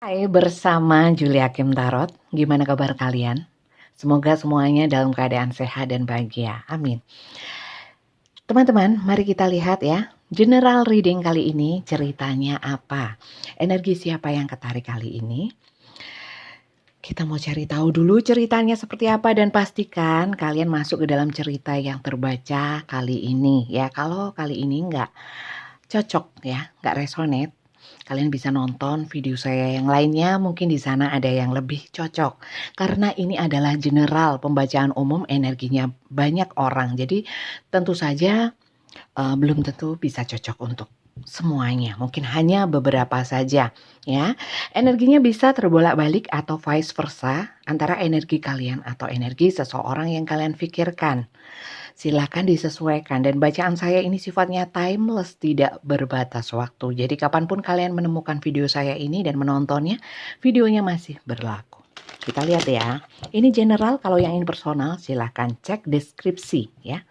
Hai, bersama Julia Kim Tarot. Gimana kabar kalian? Semoga semuanya dalam keadaan sehat dan bahagia. Amin. Teman-teman, mari kita lihat ya. General reading kali ini ceritanya apa? Energi siapa yang ketarik kali ini? Kita mau cari tahu dulu ceritanya seperti apa dan pastikan kalian masuk ke dalam cerita yang terbaca kali ini ya. Kalau kali ini nggak cocok ya, nggak resonate, kalian bisa nonton video saya yang lainnya, mungkin di sana ada yang lebih cocok. Karena ini adalah general, pembacaan umum, energinya banyak orang. Jadi tentu saja belum tentu bisa cocok untuk semuanya. Mungkin hanya beberapa saja ya. Energinya bisa terbolak-balik atau vice versa antara energi kalian atau energi seseorang yang kalian pikirkan. Silahkan disesuaikan, dan bacaan saya ini sifatnya timeless, tidak berbatas waktu. Jadi kapanpun kalian menemukan video saya ini dan menontonnya, videonya masih berlaku. Kita lihat ya. Ini general, kalau yang ini personal silahkan cek deskripsi ya.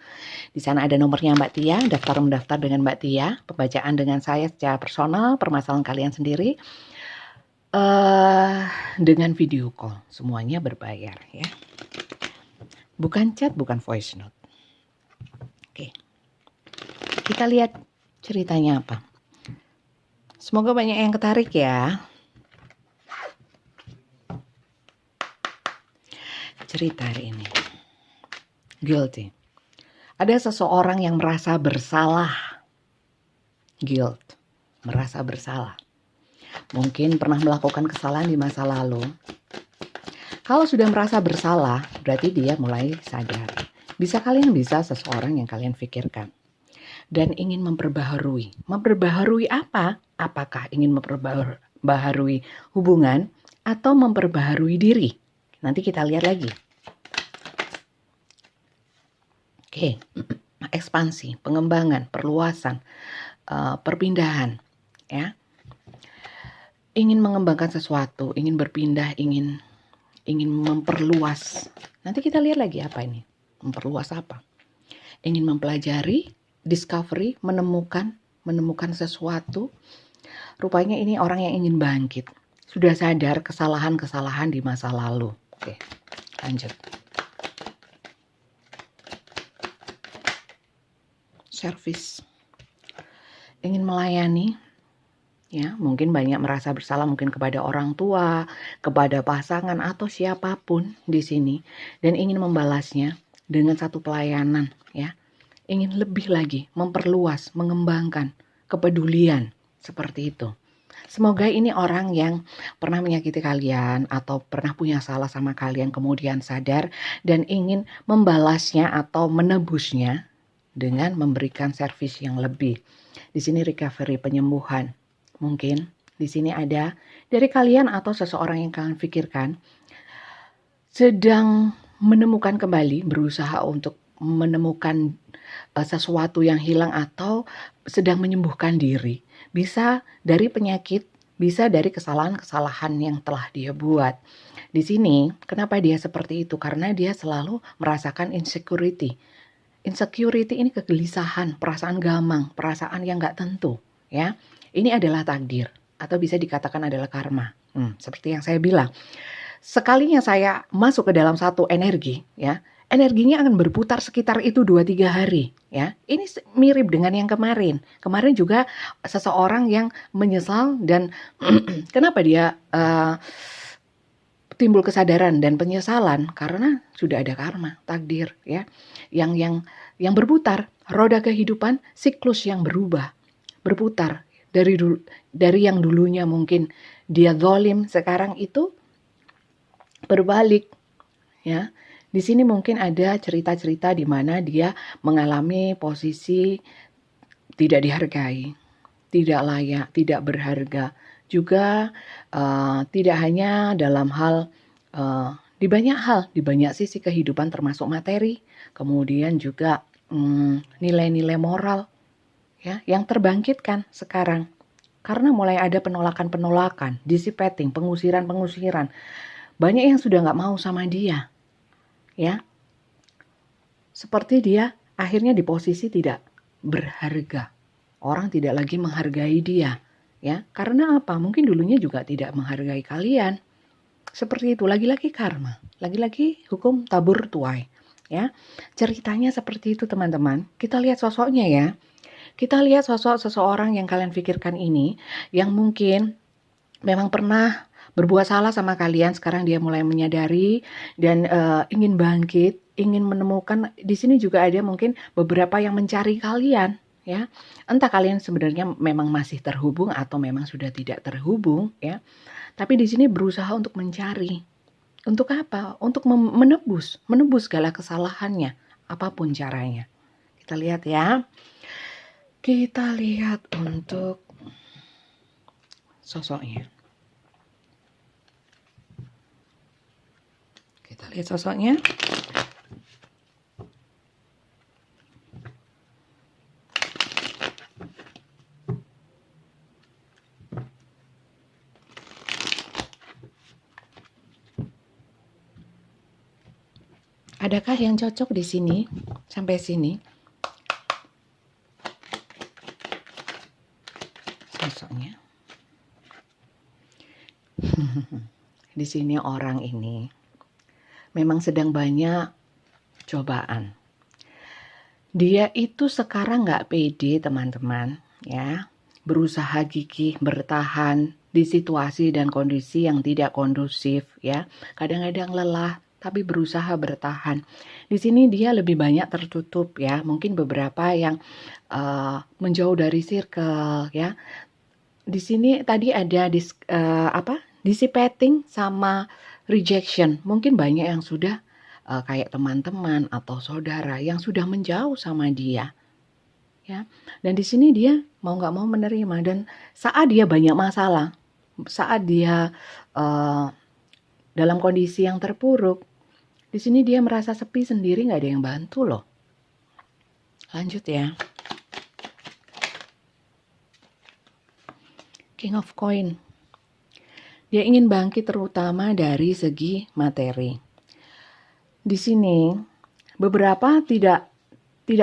Di sana ada nomornya Mbak Tia, daftar mendaftar dengan Mbak Tia, pembacaan dengan saya secara personal, permasalahan kalian sendiri dengan video call. Semuanya berbayar ya. Bukan chat, bukan voice note. Oke, kita lihat ceritanya apa. Semoga banyak yang ketarik ya. Cerita hari ini. Guilty. Ada seseorang yang merasa bersalah. Guilt. Merasa bersalah. Mungkin pernah melakukan kesalahan di masa lalu. Kalau sudah merasa bersalah, berarti dia mulai sadar. Bisa seseorang yang kalian pikirkan. Dan ingin memperbaharui. Memperbaharui apa? Apakah ingin memperbaharui hubungan atau memperbaharui diri? Nanti kita lihat lagi. Oke, ekspansi, pengembangan, perluasan, perpindahan, ya. Ingin mengembangkan sesuatu, ingin berpindah, ingin memperluas. Nanti kita lihat lagi apa ini. Memperluas apa? Ingin mempelajari, discovery, menemukan sesuatu. Rupanya ini orang yang ingin bangkit. Sudah sadar kesalahan-kesalahan di masa lalu. Oke, lanjut. Service. Ingin melayani. Ya, mungkin banyak merasa bersalah mungkin kepada orang tua, kepada pasangan atau siapapun di sini, dan ingin membalasnya dengan satu pelayanan, ya. Ingin lebih lagi memperluas, mengembangkan kepedulian seperti itu. Semoga ini orang yang pernah menyakiti kalian atau pernah punya salah sama kalian kemudian sadar dan ingin membalasnya atau menebusnya dengan memberikan servis yang lebih. Di sini recovery, penyembuhan. Mungkin di sini ada dari kalian atau seseorang yang kalian pikirkan sedang menemukan kembali, berusaha untuk menemukan sesuatu yang hilang atau sedang menyembuhkan diri. Bisa dari penyakit, bisa dari kesalahan-kesalahan yang telah dia buat. Di sini, kenapa dia seperti itu? Karena dia selalu merasakan insecurity. Insecurity ini kegelisahan, perasaan gamang, perasaan yang gak tentu. Ya, ini adalah takdir atau bisa dikatakan adalah karma. Seperti yang saya bilang, sekalinya saya masuk ke dalam satu energi, ya, energinya akan berputar sekitar itu 2-3 hari, ya. Ini mirip dengan yang kemarin. Kemarin juga seseorang yang menyesal dan kenapa dia timbul kesadaran dan penyesalan karena sudah ada karma, takdir, ya. Yang berputar, roda kehidupan, siklus yang berputar dari yang dulunya mungkin dia zalim, sekarang itu berbalik, ya. Di sini mungkin ada cerita-cerita di mana dia mengalami posisi tidak dihargai, tidak layak, tidak berharga. Juga tidak hanya dalam hal di banyak sisi kehidupan termasuk materi, kemudian juga nilai-nilai moral, ya, yang terbangkitkan sekarang. Karena mulai ada penolakan, dissipating, pengusiran. Banyak yang sudah nggak mau sama dia, ya. Seperti dia akhirnya di posisi tidak berharga. Orang tidak lagi menghargai dia, ya. Karena apa? Mungkin dulunya juga tidak menghargai kalian. Seperti itu, lagi-lagi karma, lagi-lagi hukum tabur tuai, ya. Ceritanya seperti itu, teman-teman. Kita lihat sosoknya ya. Kita lihat sosok seseorang yang kalian pikirkan ini, yang mungkin memang pernah berbuat salah sama kalian, sekarang dia mulai menyadari dan ingin bangkit, ingin menemukan. Di sini juga ada mungkin beberapa yang mencari kalian, ya. Entah kalian sebenarnya memang masih terhubung atau memang sudah tidak terhubung, ya. Tapi di sini berusaha untuk mencari. Untuk apa? Untuk menebus segala kesalahannya, apapun caranya. Kita lihat ya. Kita lihat untuk sosoknya. Kita lihat sosoknya. Adakah yang cocok di sini sampai sini? Sosoknya. Di sini orang ini memang sedang banyak cobaan. Dia itu sekarang nggak pede, teman-teman, ya. Berusaha gigih bertahan di situasi dan kondisi yang tidak kondusif, ya. Kadang-kadang lelah, tapi berusaha bertahan. Di sini dia lebih banyak tertutup, ya. Mungkin beberapa yang menjauh dari circle, ya. Di sini tadi ada dissipating sama rejection. Mungkin banyak yang sudah kayak teman-teman atau saudara yang sudah menjauh sama dia, ya. Dan di sini dia mau nggak mau menerima. Dan saat dia banyak masalah, saat dia dalam kondisi yang terpuruk, di sini dia merasa sepi sendiri, nggak ada yang bantu loh. Lanjut ya. King of Coin. Dia ingin bangkit terutama dari segi materi. Di sini beberapa tidak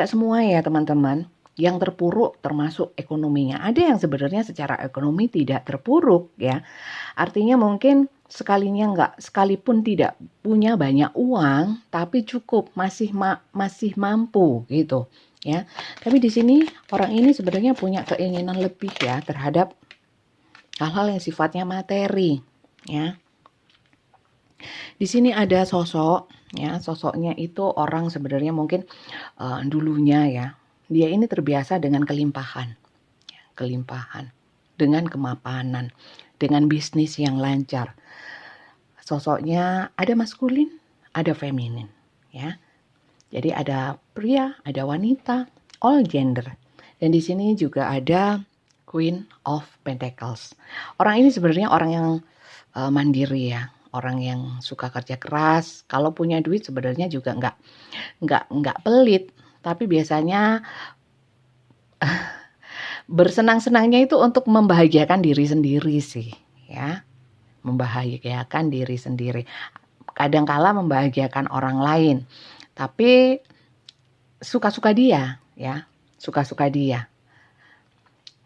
semua ya teman-teman yang terpuruk termasuk ekonominya. Ada yang sebenarnya secara ekonomi tidak terpuruk ya. Artinya mungkin sekalipun tidak punya banyak uang tapi cukup masih mampu gitu ya. Tapi di sini orang ini sebenarnya punya keinginan lebih ya terhadap hal-hal yang sifatnya materi ya. Di sini ada sosok ya, sosoknya itu orang sebenarnya mungkin dulunya ya, dia ini terbiasa dengan kelimpahan, dengan kemapanan, dengan bisnis yang lancar. Sosoknya ada maskulin, ada feminin ya. Jadi ada pria, ada wanita, all gender. Dan di sini juga ada Queen of Pentacles. Orang ini sebenarnya orang yang mandiri ya, orang yang suka kerja keras. Kalau punya duit sebenarnya juga nggak pelit, tapi biasanya bersenang-senangnya itu untuk membahagiakan diri sendiri sih, ya, membahagiakan diri sendiri. Kadangkala membahagiakan orang lain, tapi suka-suka dia, ya, suka-suka dia.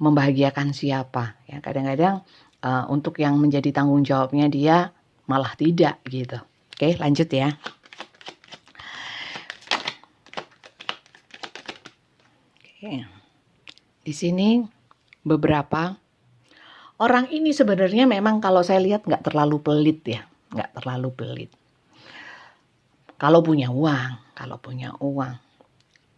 Membahagiakan siapa, ya, kadang-kadang untuk yang menjadi tanggung jawabnya dia malah tidak gitu. Oke, lanjut ya. Oke. Di sini beberapa orang ini sebenarnya memang kalau saya lihat nggak terlalu pelit ya, nggak terlalu pelit. Kalau punya uang.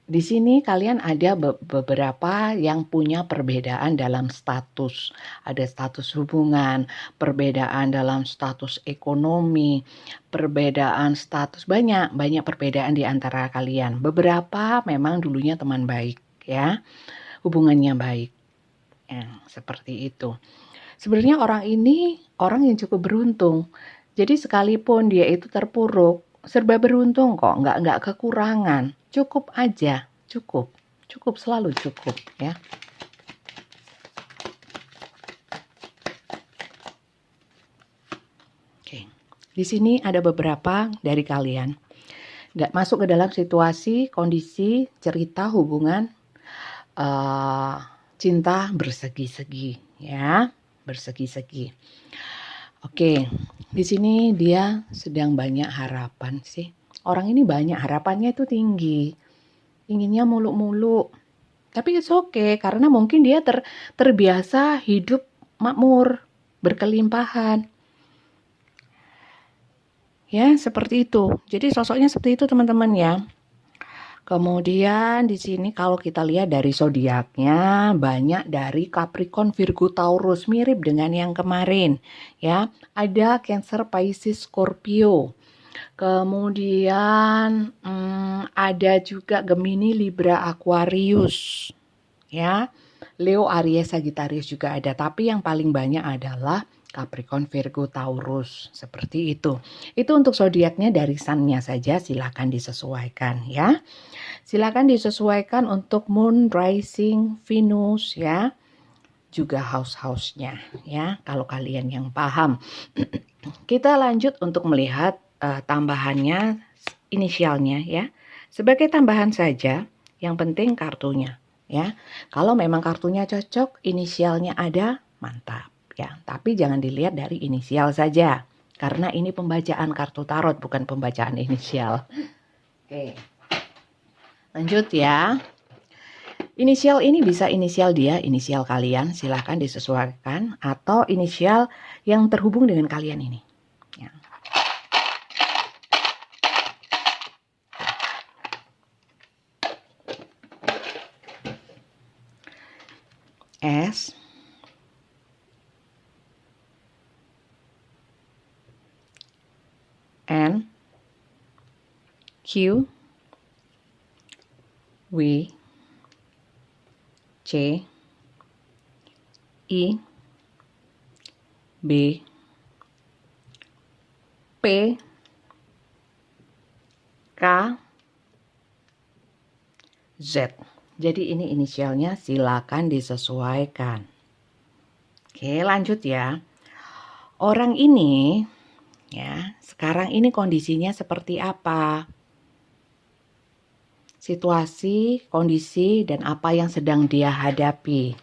Di sini kalian ada beberapa yang punya perbedaan dalam status. Ada status hubungan, perbedaan dalam status ekonomi, perbedaan status, banyak perbedaan di antara kalian. Beberapa memang dulunya teman baik ya, hubungannya baik. Seperti itu. Sebenarnya orang ini orang yang cukup beruntung. Jadi sekalipun dia itu terpuruk, serba beruntung kok, nggak kekurangan. Cukup aja, cukup selalu cukup ya. Oke, di sini ada beberapa dari kalian nggak masuk ke dalam situasi, kondisi, cerita, hubungan, cinta bersegi-segi ya, bersegi-segi. Oke, di sini dia sedang banyak harapan sih. Orang ini banyak harapannya itu tinggi, inginnya muluk-muluk. Tapi it's okay, karena mungkin dia terbiasa hidup makmur, berkelimpahan. Ya, seperti itu. Jadi sosoknya seperti itu teman-teman ya. Kemudian di sini kalau kita lihat dari zodiaknya banyak dari Capricorn, Virgo, Taurus, mirip dengan yang kemarin ya. Ada Cancer, Pisces, Scorpio. Kemudian ada juga Gemini, Libra, Aquarius ya. Leo, Aries, Sagittarius juga ada, tapi yang paling banyak adalah Capricorn, Virgo, Taurus, seperti itu. Itu untuk zodiaknya dari sun-nya saja, silakan disesuaikan ya. Silakan disesuaikan untuk moon, rising, Venus ya. Juga house-house-nya ya, kalau kalian yang paham. Kita lanjut untuk melihat tambahannya, inisialnya ya. Sebagai tambahan saja, yang penting kartunya ya. Kalau memang kartunya cocok, inisialnya ada, mantap ya. Tapi jangan dilihat dari inisial saja, karena ini pembacaan kartu tarot, bukan pembacaan inisial. Oke. Lanjut ya. Inisial ini bisa inisial dia, inisial kalian, silahkan disesuaikan, atau inisial yang terhubung dengan kalian ini. Ya. S, N, Q, W, C, I, B, P, K, Z. Jadi ini inisialnya, silakan disesuaikan. Oke, lanjut ya. Orang ini ya, sekarang ini kondisinya seperti apa? Situasi, kondisi, dan apa yang sedang dia hadapi.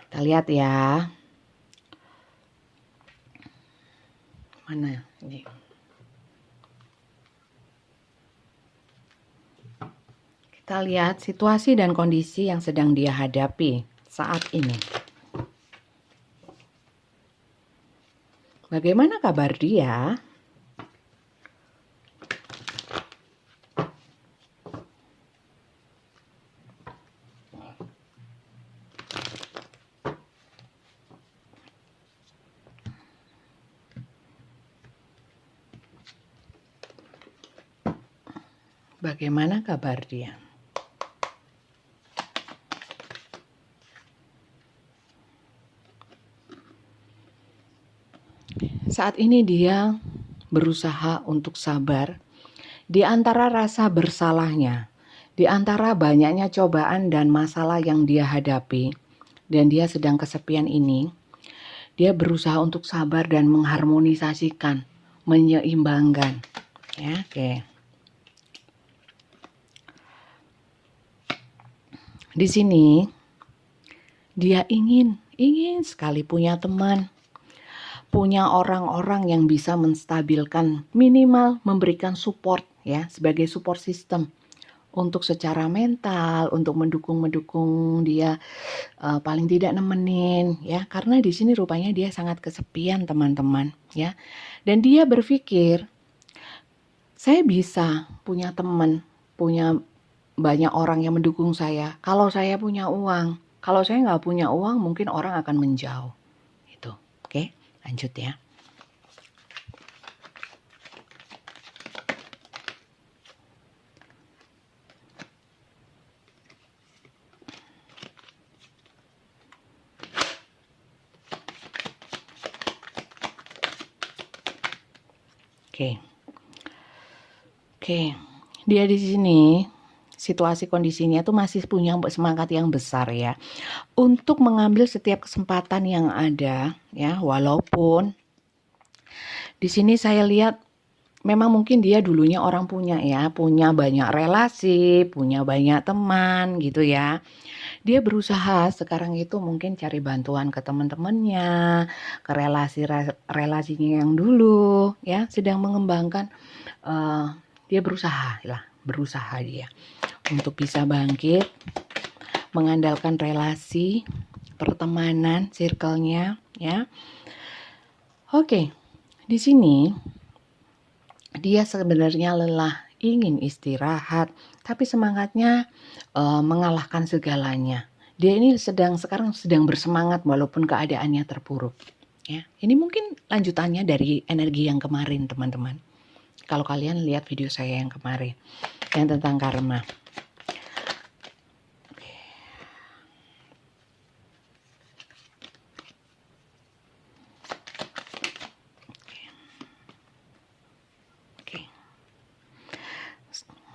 Kita lihat ya. Mana ini? Kita lihat situasi dan kondisi yang sedang dia hadapi saat ini. Bagaimana kabar dia? Bagaimana kabar dia? Saat ini dia berusaha untuk sabar di antara rasa bersalahnya, di antara banyaknya cobaan dan masalah yang dia hadapi, dan dia sedang kesepian ini. Dia berusaha untuk sabar dan mengharmonisasikan, menyeimbangkan. Ya, oke. Di sini dia ingin sekali punya teman, punya orang-orang yang bisa menstabilkan, minimal memberikan support ya, sebagai support system untuk secara mental, untuk mendukung dia, paling tidak nemenin ya, karena di sini rupanya dia sangat kesepian teman-teman ya. Dan dia berpikir, saya bisa punya teman, punya banyak orang yang mendukung saya kalau saya punya uang. Kalau saya nggak punya uang, mungkin orang akan menjauh. Itu, oke? Lanjut ya. Oke. Dia di sini situasi kondisinya tuh masih punya semangat yang besar ya untuk mengambil setiap kesempatan yang ada ya, walaupun di sini saya lihat memang mungkin dia dulunya orang punya banyak relasi, punya banyak teman gitu ya. Dia berusaha sekarang itu mungkin cari bantuan ke teman-temannya, ke relasinya yang dulu, ya, sedang mengembangkan. Dia berusaha dia untuk bisa bangkit, mengandalkan relasi, pertemanan, circle-nya, ya. Oke, di sini dia sebenarnya lelah, ingin istirahat, tapi semangatnya mengalahkan segalanya. Dia ini sekarang sedang bersemangat walaupun keadaannya terpuruk. Ya, ini mungkin lanjutannya dari energi yang kemarin, teman-teman. Kalau kalian lihat video saya yang kemarin, yang tentang karma.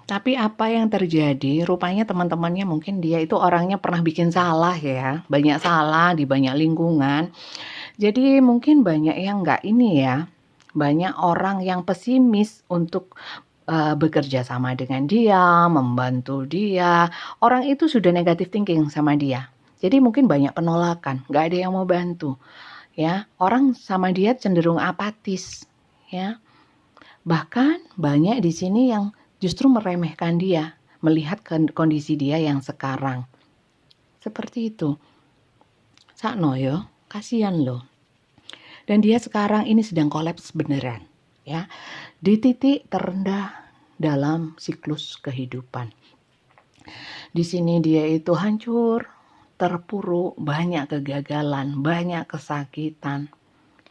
Tapi apa yang terjadi, rupanya teman-temannya mungkin dia itu orangnya pernah bikin salah ya, banyak salah di banyak lingkungan. Jadi mungkin banyak yang enggak ini ya, banyak orang yang pesimis untuk bekerja sama dengan dia, membantu dia. Orang itu sudah negatif thinking sama dia. Jadi mungkin banyak penolakan, nggak ada yang mau bantu. Ya, orang sama dia cenderung apatis, ya. Bahkan banyak di sini yang justru meremehkan dia, melihat kondisi dia yang sekarang. Seperti itu. Sakno yo, kasihan loh. Dan dia sekarang ini sedang kolaps beneran, ya. Di titik terendah dalam siklus kehidupan. Di sini dia itu hancur, terpuruk, banyak kegagalan, banyak kesakitan.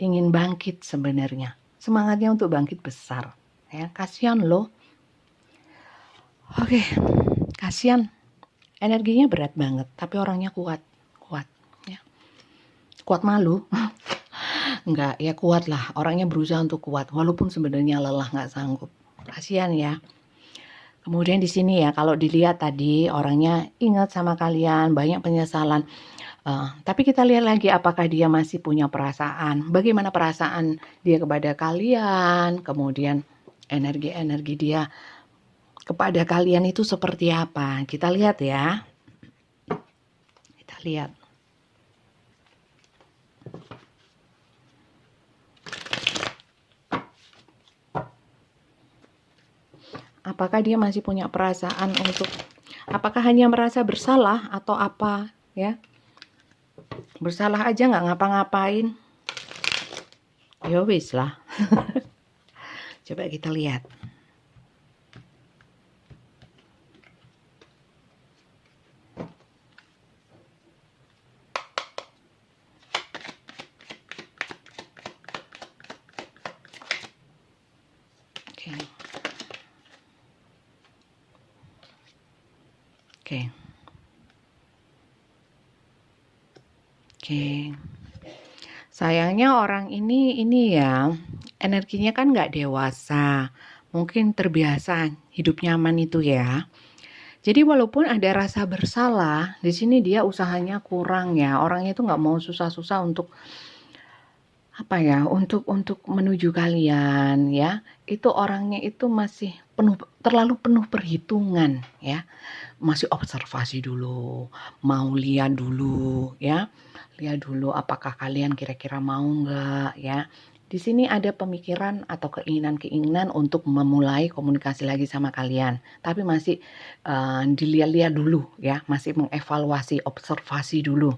Ingin bangkit sebenarnya. Semangatnya untuk bangkit besar. Ya, kasihan loh. Oke, kasihan. Energinya berat banget, tapi orangnya kuat, ya. Kuat malu. Enggak, ya kuat lah. Orangnya berusaha untuk kuat, walaupun sebenarnya lelah, nggak sanggup. Kasihan ya. Kemudian di sini ya, kalau dilihat tadi orangnya ingat sama kalian, banyak penyesalan. Tapi kita lihat lagi apakah dia masih punya perasaan. Bagaimana perasaan dia kepada kalian, kemudian energi-energi dia kepada kalian itu seperti apa. Kita lihat ya. Kita lihat. Apakah dia masih punya perasaan untuk, apakah hanya merasa bersalah atau apa ya? Bersalah aja nggak ngapa-ngapain. Ya wis lah. Coba kita lihat. Oke. Sayangnya orang ini ya, energinya kan nggak dewasa. Mungkin terbiasa hidup nyaman itu ya. Jadi walaupun ada rasa bersalah, di sini dia usahanya kurang ya. Orangnya itu nggak mau susah-susah untuk apa ya, untuk menuju kalian ya. Itu orangnya itu masih terlalu penuh perhitungan ya. Masih observasi dulu, mau lihat dulu ya. Lihat dulu apakah kalian kira-kira mau nggak ya. Di sini ada pemikiran atau keinginan-keinginan untuk memulai komunikasi lagi sama kalian. Tapi masih dilihat-lihat dulu ya, masih mengevaluasi, observasi dulu.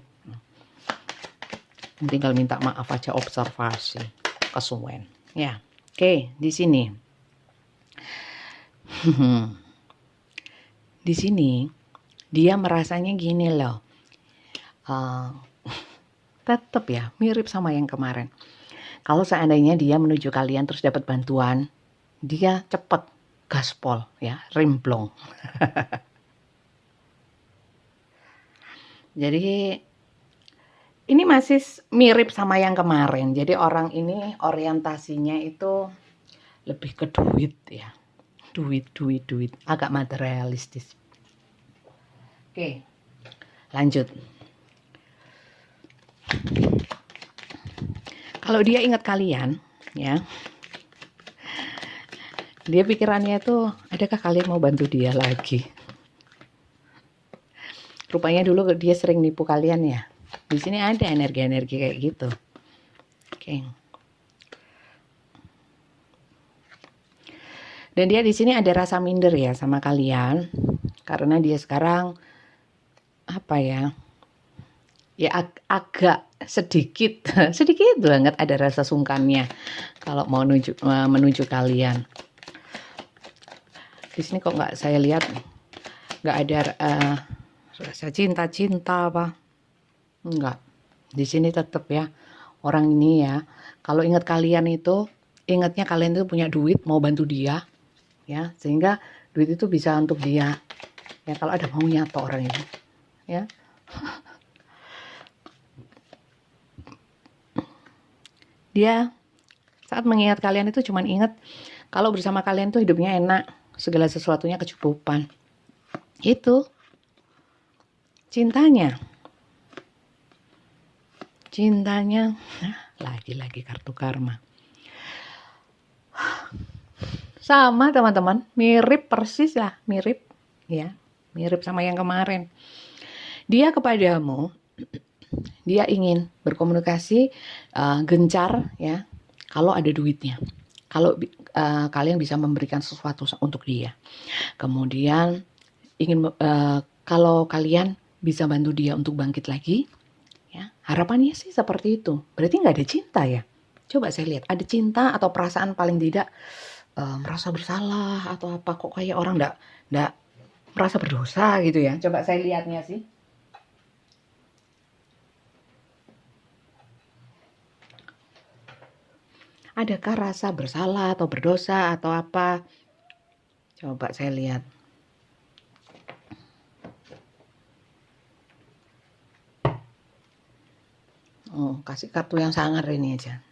Tinggal minta maaf aja, observasi, kesuwen. Ya, oke, di sini. Di sini dia merasanya gini loh. Tetap ya, mirip sama yang kemarin. Kalau seandainya dia menuju kalian terus dapat bantuan, dia cepet gaspol ya, rimplong. Jadi ini masih mirip sama yang kemarin. Jadi orang ini orientasinya itu lebih ke duit ya. Duit. Agak materialistis. Oke, lanjut. Kalau dia ingat kalian, ya, dia pikirannya tuh, adakah kalian mau bantu dia lagi? Rupanya dulu dia sering nipu kalian ya. Di sini ada energi-energi kayak gitu. Oke. Dan dia di sini ada rasa minder ya sama kalian. Karena dia sekarang apa ya? Ya agak sedikit sedikit banget ada rasa sungkannya kalau mau menuju kalian. Di sini kok nggak saya lihat nggak ada rasa cinta apa, enggak. Di sini tetap ya orang ini ya, kalau ingat kalian itu ingatnya kalian itu punya duit mau bantu dia ya, sehingga duit itu bisa untuk dia ya, kalau ada maunya atau orang ini ya. Dia saat mengingat kalian itu cuman ingat kalau bersama kalian tuh hidupnya enak, segala sesuatunya kecukupan. Itu cintanya. Lagi-lagi kartu karma. Sama teman-teman, mirip persis lah, mirip ya, mirip sama yang kemarin. Dia kepadamu, dia ingin berkomunikasi gencar ya, kalau ada duitnya. Kalau kalian bisa memberikan sesuatu untuk dia. Kemudian ingin kalau kalian bisa bantu dia untuk bangkit lagi, ya harapannya sih seperti itu. Berarti nggak ada cinta ya? Coba saya lihat, ada cinta atau perasaan paling tidak merasa bersalah atau apa, kok kayak orang nggak merasa berdosa gitu ya? Coba saya lihatnya sih. Adakah rasa bersalah atau berdosa atau apa? Coba saya lihat. Oh, kasih kartu yang sangar ini aja.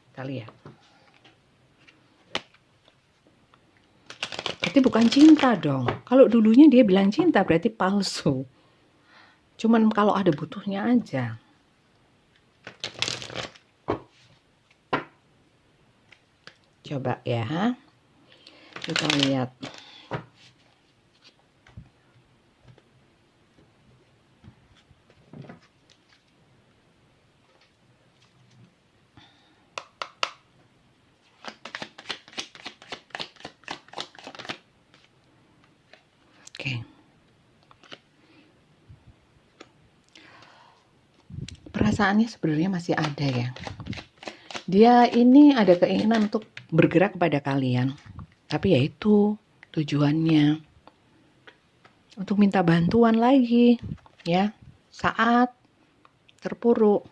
Kita lihat. Berarti bukan cinta dong. Kalau dulunya dia bilang cinta berarti palsu. Cuman kalau ada butuhnya aja. Coba ya, kita lihat. Oke. Perasaannya sebenarnya masih ada ya. Dia ini ada keinginan untuk bergerak kepada kalian. Tapi ya itu tujuannya. Untuk minta bantuan lagi ya. Saat terpuruk.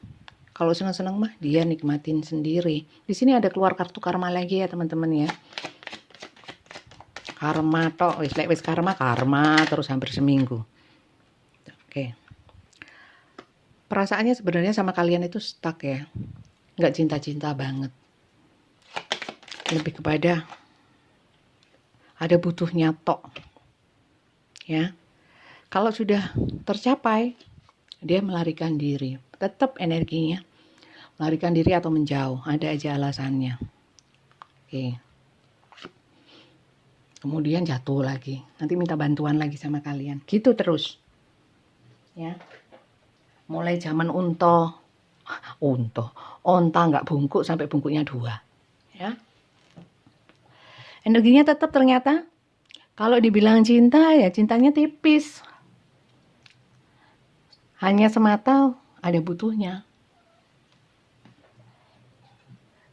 Kalau senang-senang mah dia nikmatin sendiri. Di sini ada keluar kartu karma lagi ya teman-teman ya. Karma toh, wis karma terus hampir seminggu. Oke. Perasaannya sebenarnya sama kalian itu stuck ya. Nggak cinta-cinta banget. Lebih kepada ada butuhnya tok. Ya. Kalau sudah tercapai, dia melarikan diri. Tetap energinya melarikan diri atau menjauh, ada aja alasannya. Oke. Kemudian jatuh lagi, nanti minta bantuan lagi sama kalian, gitu terus ya. Mulai zaman onta nggak bungkuk sampai bungkuknya 2 ya. Energinya tetap ternyata kalau dibilang cinta ya cintanya tipis, hanya semata ada butuhnya.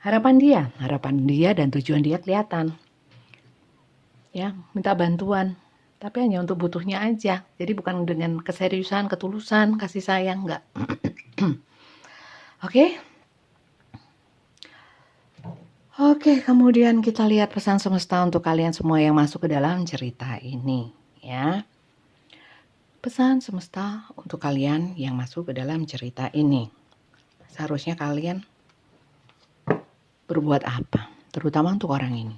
Harapan dia dan tujuan dia kelihatan ya, minta bantuan tapi hanya untuk butuhnya aja. Jadi bukan dengan keseriusan, ketulusan, kasih sayang, enggak. Oke. Oke, kemudian kita lihat pesan semesta untuk kalian semua yang masuk ke dalam cerita ini ya. Pesan semesta untuk kalian yang masuk ke dalam cerita ini. Seharusnya kalian berbuat apa? Terutama untuk orang ini.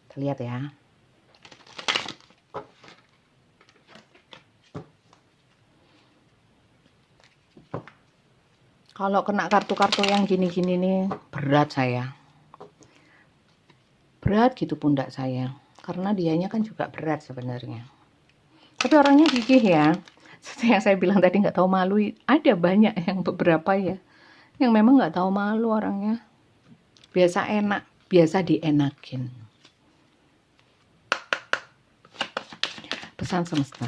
Kita lihat ya. Kalau kena kartu-kartu yang gini-gini nih, berat saya. Berat gitu pundak saya. karena dianya kan juga berat sebenarnya. Tapi orangnya gigih ya. Seperti yang saya bilang tadi, nggak tahu malu. Ada banyak yang beberapa ya, yang memang nggak tahu malu orangnya. Biasa enak, biasa dienakin. Pesan semesta.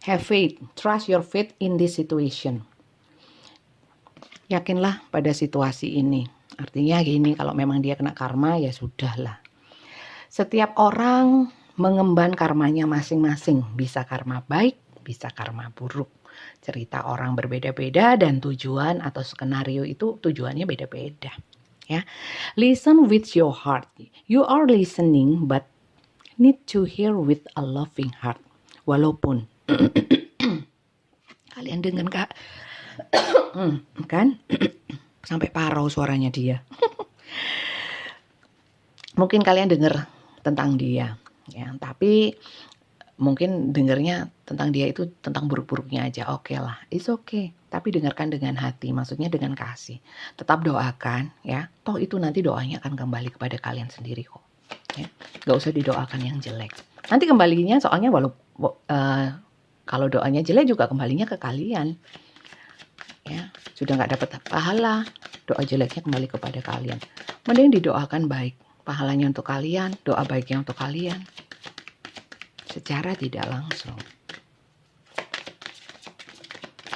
Have faith, trust your faith in this situation. Yakinlah pada situasi ini. Artinya gini, kalau memang dia kena karma ya sudahlah. Setiap orang mengemban karmanya masing-masing. Bisa karma baik, bisa karma buruk. Cerita orang berbeda-beda dan tujuan atau skenario itu tujuannya beda-beda. Ya, listen with your heart. You are listening but need to hear with a loving heart. Walaupun kalian dengar Kak, kan? Sampai parau suaranya dia. Mungkin kalian dengar tentang dia, ya, tapi mungkin dengarnya tentang dia itu tentang buruk-buruknya aja. Oke lah, it's okay. Tapi dengarkan dengan hati, maksudnya dengan kasih. Tetap doakan, ya. Toh itu nanti doanya akan kembali kepada kalian sendiri kok. Ya. Gak usah didoakan yang jelek. Nanti kembalinya soalnya kalau doanya jelek juga kembalinya ke kalian. Ya, sudah nggak dapat pahala, doa jeleknya kembali kepada kalian. Mending didoakan baik, pahalanya untuk kalian, doa baiknya untuk kalian. Secara tidak langsung.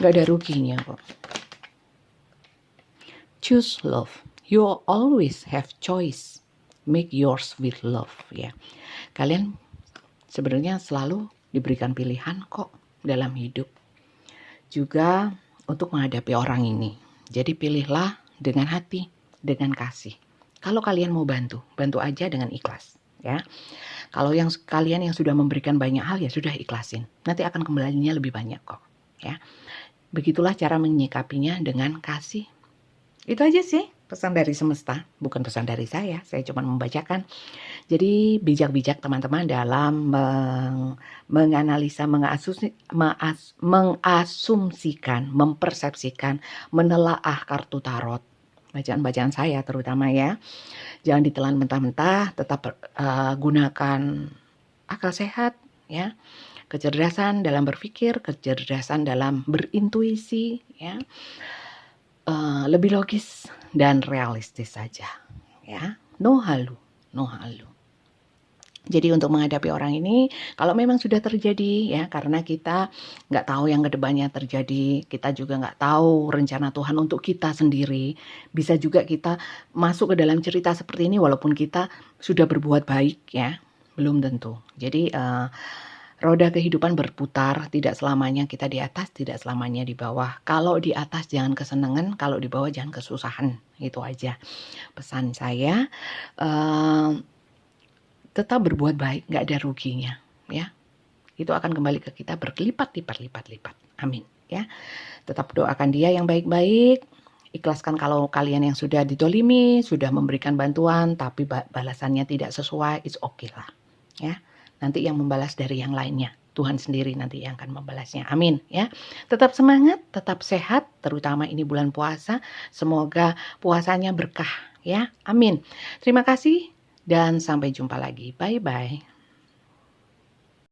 Nggak ada ruginya kok. Choose love. You always have choice. Make yours with love. Ya, kalian sebenarnya selalu diberikan pilihan kok dalam hidup. Juga untuk menghadapi orang ini. Jadi pilihlah dengan hati, dengan kasih. Kalau kalian mau bantu, bantu aja dengan ikhlas, ya. Kalau kalian yang sudah memberikan banyak hal ya sudah ikhlasin. Nanti akan kembalinya lebih banyak kok, ya. Begitulah cara menyikapinya dengan kasih. Itu aja sih pesan dari semesta, bukan pesan dari saya cuma membacakan. Jadi bijak-bijak teman-teman dalam menganalisa, mengasumsikan, mempersepsikan, menelaah kartu tarot. Bacaan-bacaan saya terutama ya. Jangan ditelan mentah-mentah, tetap gunakan akal sehat ya. Kecerdasan dalam berpikir, kecerdasan dalam berintuisi ya. Lebih logis dan realistis saja ya. No halu. Jadi untuk menghadapi orang ini, kalau memang sudah terjadi ya, karena kita nggak tahu yang kedepannya terjadi, kita juga nggak tahu rencana Tuhan untuk kita sendiri. Bisa juga kita masuk ke dalam cerita seperti ini walaupun kita sudah berbuat baik ya, belum tentu. Jadi roda kehidupan berputar, tidak selamanya kita di atas, tidak selamanya di bawah. Kalau di atas jangan kesenangan, kalau di bawah jangan kesusahan. Itu aja pesan saya. Tetap berbuat baik, nggak ada ruginya, ya. Itu akan kembali ke kita berlipat-lipat. Amin, ya. Tetap doakan dia yang baik-baik. Ikhlaskan kalau kalian yang sudah ditolimi, sudah memberikan bantuan, tapi balasannya tidak sesuai, it's okay lah, ya. Nanti yang membalas dari yang lainnya. Tuhan sendiri nanti yang akan membalasnya. Amin ya. Tetap semangat, tetap sehat, terutama ini bulan puasa. Semoga puasanya berkah ya. Amin. Terima kasih dan sampai jumpa lagi. Bye-bye.